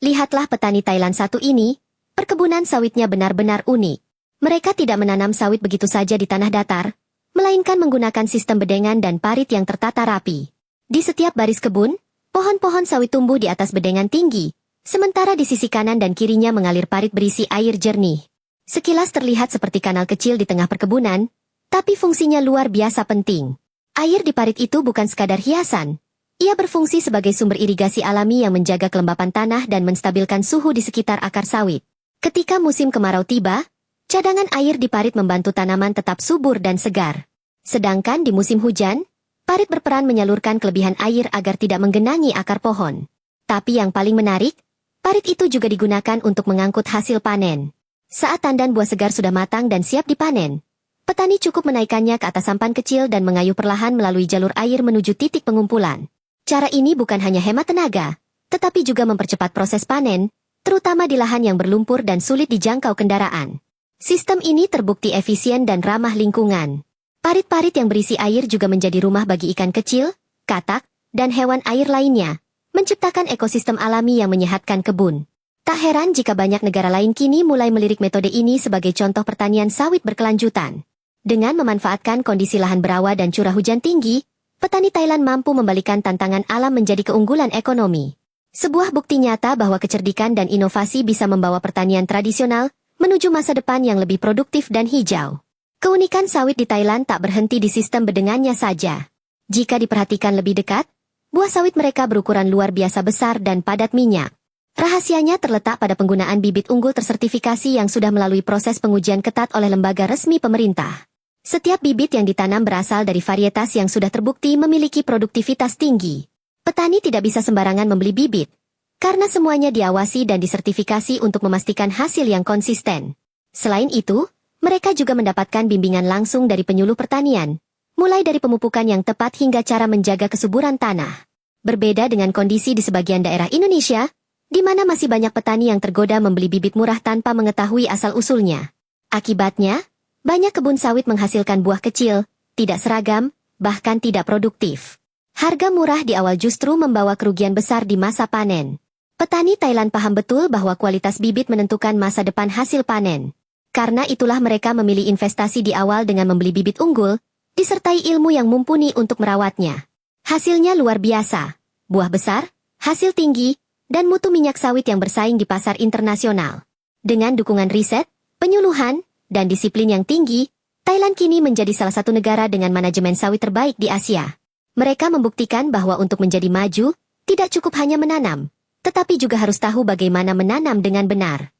Lihatlah petani Thailand satu ini, perkebunan sawitnya benar-benar unik. Mereka tidak menanam sawit begitu saja di tanah datar, melainkan menggunakan sistem bedengan dan parit yang tertata rapi. Di setiap baris kebun, pohon-pohon sawit tumbuh di atas bedengan tinggi, sementara di sisi kanan dan kirinya mengalir parit berisi air jernih. Sekilas terlihat seperti kanal kecil di tengah perkebunan, tapi fungsinya luar biasa penting. Air di parit itu bukan sekadar hiasan. Ia berfungsi sebagai sumber irigasi alami yang menjaga kelembapan tanah dan menstabilkan suhu di sekitar akar sawit. Ketika musim kemarau tiba, cadangan air di parit membantu tanaman tetap subur dan segar. Sedangkan di musim hujan, parit berperan menyalurkan kelebihan air agar tidak menggenangi akar pohon. Tapi yang paling menarik, parit itu juga digunakan untuk mengangkut hasil panen. Saat tandan buah segar sudah matang dan siap dipanen, petani cukup menaikkannya ke atas sampan kecil dan mengayuh perlahan melalui jalur air menuju titik pengumpulan. Cara ini bukan hanya hemat tenaga, tetapi juga mempercepat proses panen, terutama di lahan yang berlumpur dan sulit dijangkau kendaraan. Sistem ini terbukti efisien dan ramah lingkungan. Parit-parit yang berisi air juga menjadi rumah bagi ikan kecil, katak, dan hewan air lainnya, menciptakan ekosistem alami yang menyehatkan kebun. Tak heran jika banyak negara lain kini mulai melirik metode ini sebagai contoh pertanian sawit berkelanjutan. Dengan memanfaatkan kondisi lahan berawa dan curah hujan tinggi, petani Thailand mampu membalikan tantangan alam menjadi keunggulan ekonomi. Sebuah bukti nyata bahwa kecerdikan dan inovasi bisa membawa pertanian tradisional menuju masa depan yang lebih produktif dan hijau. Keunikan sawit di Thailand tak berhenti di sistem bedengannya saja. Jika diperhatikan lebih dekat, buah sawit mereka berukuran luar biasa besar dan padat minyak. Rahasianya terletak pada penggunaan bibit unggul tersertifikasi yang sudah melalui proses pengujian ketat oleh lembaga resmi pemerintah. Setiap bibit yang ditanam berasal dari varietas yang sudah terbukti memiliki produktivitas tinggi. Petani tidak bisa sembarangan membeli bibit, karena semuanya diawasi dan disertifikasi untuk memastikan hasil yang konsisten. Selain itu, mereka juga mendapatkan bimbingan langsung dari penyuluh pertanian, mulai dari pemupukan yang tepat hingga cara menjaga kesuburan tanah. Berbeda dengan kondisi di sebagian daerah Indonesia, di mana masih banyak petani yang tergoda membeli bibit murah tanpa mengetahui asal-usulnya. Akibatnya, banyak kebun sawit menghasilkan buah kecil, tidak seragam, bahkan tidak produktif. Harga murah di awal justru membawa kerugian besar di masa panen. Petani Thailand paham betul bahwa kualitas bibit menentukan masa depan hasil panen. Karena itulah mereka memilih investasi di awal dengan membeli bibit unggul, disertai ilmu yang mumpuni untuk merawatnya. Hasilnya luar biasa, buah besar, hasil tinggi, dan mutu minyak sawit yang bersaing di pasar internasional. Dengan dukungan riset, penyuluhan, dan disiplin yang tinggi, Thailand kini menjadi salah satu negara dengan manajemen sawit terbaik di Asia. Mereka membuktikan bahwa untuk menjadi maju, tidak cukup hanya menanam, tetapi juga harus tahu bagaimana menanam dengan benar.